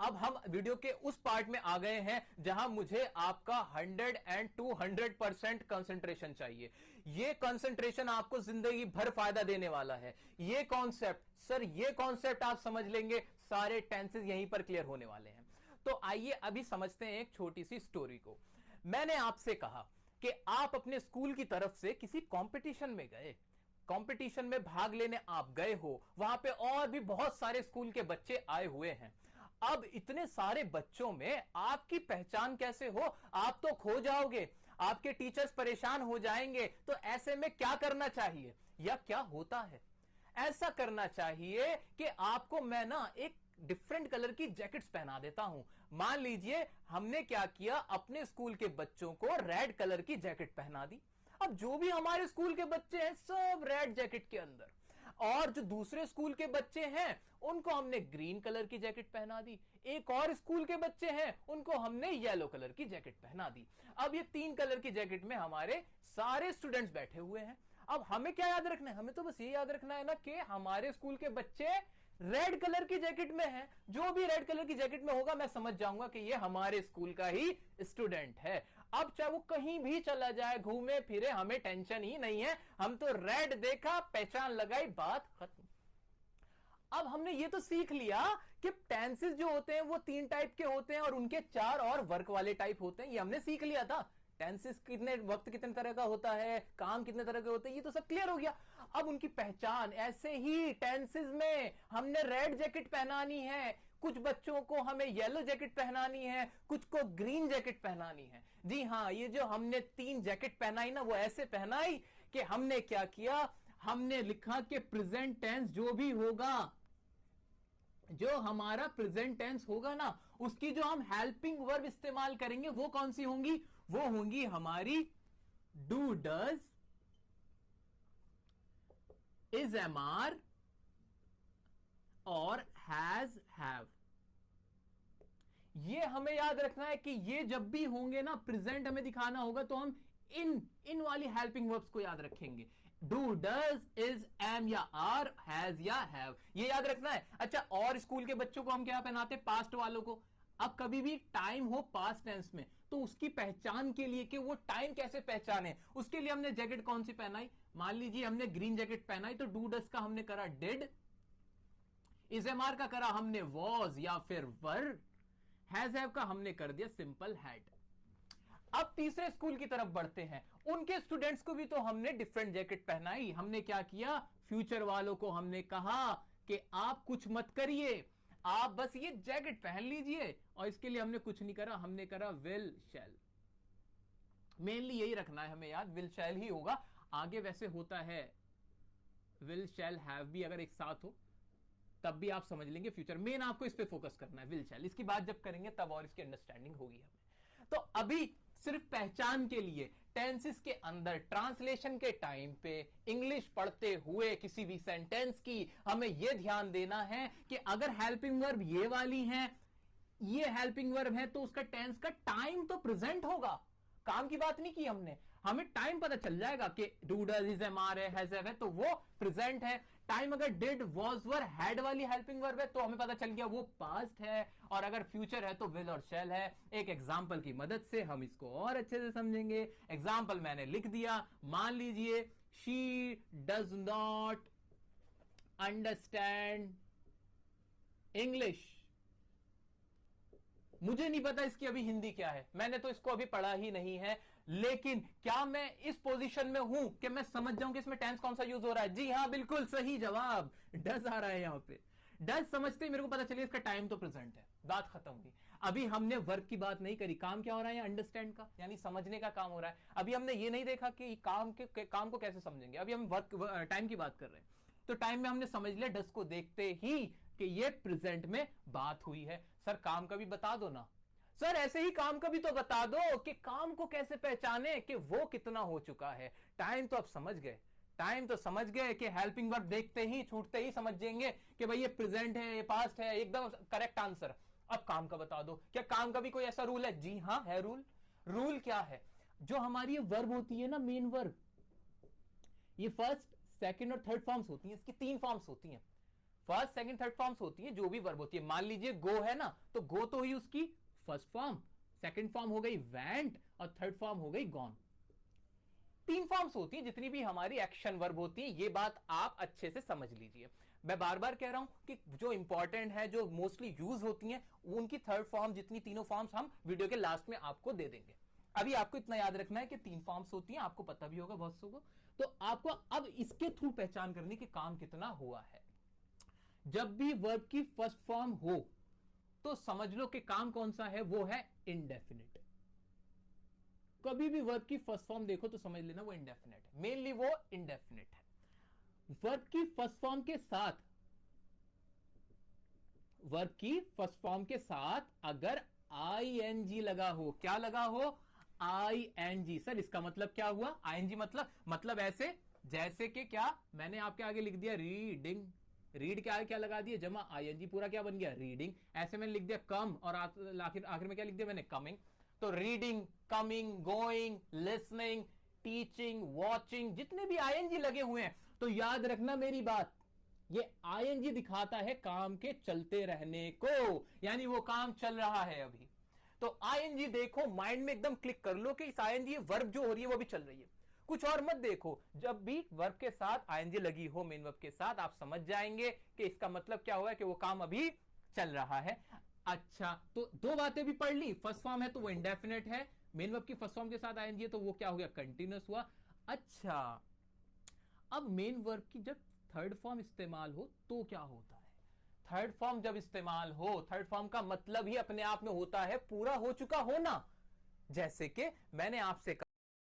अब हम वीडियो के उस पार्ट में आ गए हैं जहां मुझे आपका 100 एंड 200% कंसंट्रेशन चाहिए। यह कंसंट्रेशन आपको जिंदगी भर फायदा देने वाला है। यह कॉन्सेप्ट सर, यह कॉन्सेप्ट आप समझ लेंगे, सारे टेंसेस यहीं पर क्लियर होने वाले हैं। तो आइए अभी समझते हैं एक छोटी सी स्टोरी को। मैंने आपसे कहा कि आप अपने स्कूल की तरफ से किसी कंपटीशन में गए, कंपटीशन में भाग लेने आप गए हो, वहां पे और भी बहुत सारे स्कूल के बच्चे आए हुए हैं। अब इतने सारे बच्चों में आपकी पहचान कैसे हो? आप तो खो जाओगे, आपके टीचर्स परेशान हो जाएंगे। तो ऐसे में क्या करना चाहिए या क्या होता है? ऐसा करना चाहिए कि आपको मैं ना एक डिफरेंट कलर की जैकेट्स पहना देता हूं। मान लीजिए हमने क्या किया, अपने स्कूल के बच्चों को रेड कलर की जैकेट पहना दी। अब जो भी हमारे स्कूल के बच्चे हैं सब रेड जैकेट के अंदर, और जो दूसरे स्कूल के बच्चे हैं उनको हमने ग्रीन कलर की जैकेट पहना दी। एक और स्कूल के बच्चे हैं उनको हमने येलो कलर की जैकेट पहना दी। अब ये 3 कलर की जैकेट में हमारे सारे स्टूडेंट्स बैठे हुए हैं। अब हमें क्या याद रखना है? हमें तो बस ये याद रखना है ना कि हमारे स्कूल के बच्चे रेड कलर की जैकेट में है। जो भी रेड कलर की जैकेट में होगा मैं समझ जाऊंगा कि ये हमारे स्कूल का ही स्टूडेंट है। अब चाहे वो कहीं भी चला जाए, घूमे फिरे, हमें टेंशन ही नहीं है। हम तो रेड देखा, पहचान लगाई, बात खत्म। अब हमने ये तो सीख लिया कि टेंसेस जो होते हैं वो 3 टाइप के होते हैं और उनके 4 और वर्क वाले टाइप होते हैं। ये हमने सीख लिया था। टेंसेस कितने वक्त कितने तरह का होता है, काम कितने तरह के होते हैं, ये तो सब क्लियर हो गया। अब उनकी पहचान, ऐसे ही टेंसेस में हमने रेड जैकेट पहनानी है, कुछ बच्चों को हमें येलो जैकेट पहनानी है, कुछ को ग्रीन जैकेट पहनानी है। जी हां, ये जो हमने 3 जैकेट पहनाई ना, वो ऐसे पहनाई कि हमने क्या किया, हमने लिखा कि प्रेजेंट टेंस जो भी होगा, जो हमारा प्रेजेंट टेंस होगा ना, उसकी जो हम हेल्पिंग वर्ब इस्तेमाल करेंगे वो कौन सी होंगी? वो होंगी हमारी do, does, is, am, are और हैज, हैव। ये हमें याद रखना है कि ये जब भी होंगे ना, प्रेजेंट हमें दिखाना होगा तो हम इन वाली हेल्पिंग वर्ब्स को याद रखेंगे। डू, डज, इज, एम या आर, हैज या हैव, ये याद रखना है। अच्छा, और स्कूल के बच्चों को हम क्या पहनाते? पास्ट वालों को। अब कभी भी टाइम हो पास्ट टेंस में तो उसकी पहचान के लिए कि वो टाइम कैसे पहचाने, उसके लिए हमने जैकेट कौन सी पहनाई? मान लीजिए हमने ग्रीन जैकेट पहनाई तो डू डज का हमने करा डिड, इज, एम, आर का करा हमने वॉज या फिर वर, हैज, हैव का हमने कर दिया सिंपल हैड। अब तीसरे स्कूल की तरफ बढ़ते हैं। उनके स्टूडेंट्स को भी तो हमने डिफरेंट जैकेट पहनाई। हमने क्या किया? फ्यूचर वालों को हमने कहा कि आप कुछ मत करिए, आप बस ये जैकेट पहन लीजिए, और इसके लिए हमने कुछ नहीं करा, हमने करा विल शैल। मेनली यही रखना है हमें याद, विल शैल ही होगा। आगे वैसे होता है विल शैल हैव भी, अगर एक साथ हो तब भी आप समझ लेंगे। फ्यूचर मेन आपको इस पे फोकस करना है, विल शैल। इसकी बात जब करेंगे तब और इसकी अंडरस्टैंडिंग होगी हमें। तो अभी सिर्फ पहचान के लिए टेंसेस के अंदर ट्रांसलेशन के टाइम पे इंग्लिश पढ़ते हुए किसी भी सेंटेंस की हमें यह ध्यान देना है कि अगर हेल्पिंग वर्ब ये वाली है, ये हेल्पिंग वर्ब है, तो उसका टेंस का टाइम तो प्रेजेंट होगा। काम की बात नहीं की हमने, हमें टाइम पता चल जाएगा कि do, does, is, am, are है, हैज, हैव है, तो वो प्रेजेंट है। टाइम अगर डिड, वॉज, वर, हैड वाली हेल्पिंग वर्ब है तो हमें पता चल गया वो पास्ट है, और अगर फ्यूचर है तो विल और शैल है। एक एग्जांपल की मदद से हम इसको और अच्छे से समझेंगे। एग्जांपल मैंने लिख दिया। मान लीजिए she does not understand English. मुझे नहीं पता इसकी अभी हिंदी क्या है, मैंने तो इसको अभी पढ़ा ही नहीं है, लेकिन क्या मैं इस पोजीशन में हूं कि मैं समझ जाऊं कि इसमें टेंस कौन सा यूज हो रहा है? जी हां, बिल्कुल सही जवाब, डज आ रहा है यहां पे। डज समझते ही मेरे को पता चलिए इसका टाइम तो प्रेजेंट है, बात खत्म हुई। अभी हमने वर्क की बात नहीं करी, काम क्या हो रहा है? अंडरस्टैंड का, यानी समझने का काम हो रहा है। अभी हमने ये नहीं देखा कि काम को कैसे समझेंगे। अभी हम वर्क टाइम की बात कर रहे हैं, तो टाइम में हमने समझ लिया डज को देखते ही कि ये प्रेजेंट में बात हुई है। सर काम का भी बता दो ना। सर ऐसे ही काम का भी तो बता दो कि काम को कैसे पहचाने कि वो कितना हो चुका है। टाइम तो आप समझ गए, टाइम तो समझ गए कि हेल्पिंग वर्ब देखते ही छूटते ही समझ जाएंगे कि भाई ये प्रेजेंट है, ये पास्ट है, एकदम करेक्ट आंसर। अब काम का बता दो। क्या काम का भी कोई ऐसा रूल है? जी हां है रूल। रूल क्या है? जो हमारी वर्ब होती है ना, मेन वर्ब, ये फर्स्ट, सेकंड और थर्ड फॉर्म्स होती हैं। इसकी 3 फॉर्म्स होती हैं। फर्स्ट सेकंड थर्ड फॉर्म्स होती है जो भी वर्ब होती है। मान लीजिए गो है ना, तो गो तो हुई उसकी फर्स्ट फॉर्म, सेकंड फॉर्म हो गई वेंट और थर्ड फॉर्म हो गई गॉन। 3 फॉर्म्स होती हैं जितनी भी हमारी एक्शन वर्ब होती है। ये बात आप अच्छे से समझ लीजिए। मैं बार बार कह रहा हूं कि जो इंपॉर्टेंट है, जो मोस्टली यूज होती हैं, उनकी थर्ड फॉर्म जितनी तीनों फॉर्म्स हम वीडियो के लास्ट में आपको दे देंगे। अभी आपको इतना याद रखना है कि 3 फॉर्म्स होती हैं, आपको पता भी होगा बहुत सौ को। तो आपको अब इसके थ्रू पहचान करनी कि काम कितना हुआ है। जब भी वर्ब की फर्स्ट फॉर्म हो तो समझ लो कि काम कौन सा है, वो है इंडेफिनिट। कभी भी वर्ब की फर्स्ट फॉर्म देखो तो समझ लेना वो इंडेफिनिट है, मेनली वो इंडेफिनिट है। वर्ब की फर्स्ट फॉर्म के साथ, वर्ब की फर्स्ट फॉर्म के साथ अगर आईएनजी लगा हो, क्या लगा हो, आईएनजी। सर इसका मतलब क्या हुआ, आईएनजी मतलब ऐसे जैसे कि क्या मैंने आपके आगे लिख दिया रीडिंग, रीड क्या है, क्या लगा दिया जमा आईएनजी, पूरा क्या बन गया रीडिंग। ऐसे मैंने लिख दिया कम और आखिर में क्या लिख दिया मैंने, कमिंग। तो reading, coming, going, listening, teaching, watching, जितने भी आईएनजी लगे हुए हैं, तो याद रखना मेरी बात, ये आईएनजी दिखाता है काम के चलते रहने को, यानी वो काम चल रहा है अभी। तो आईएनजी देखो, माइंड में एकदम क्लिक कर लो कि इस आईएनजी वर्ब जो हो रही है वो भी चल रही है, कुछ और मत देखो। जब भी वर्ब के साथ आईएनजी लगी हो मेन वर्ब के साथ, आप समझ जाएंगे कि इसका मतलब क्या हुआ कि वो काम अभी चल रहा है। अच्छा, तो 2 बातें भी पढ़ ली, फर्स्ट फॉर्म है तो वो इंडेफिनिट है, मेन वर्ब की फर्स्ट फॉर्म के साथ आईएनजी है तो वो क्या हो गया, कंटीन्यूअस हुआ। अच्छा, अब मेन वर्ब की जब थर्ड फॉर्म इस्तेमाल हो तो क्या होता है। थर्ड फॉर्म जब इस्तेमाल हो, थर्ड फॉर्म का मतलब ही अपने आप में होता है पूरा हो चुका होना। जैसे कि मैंने आपसे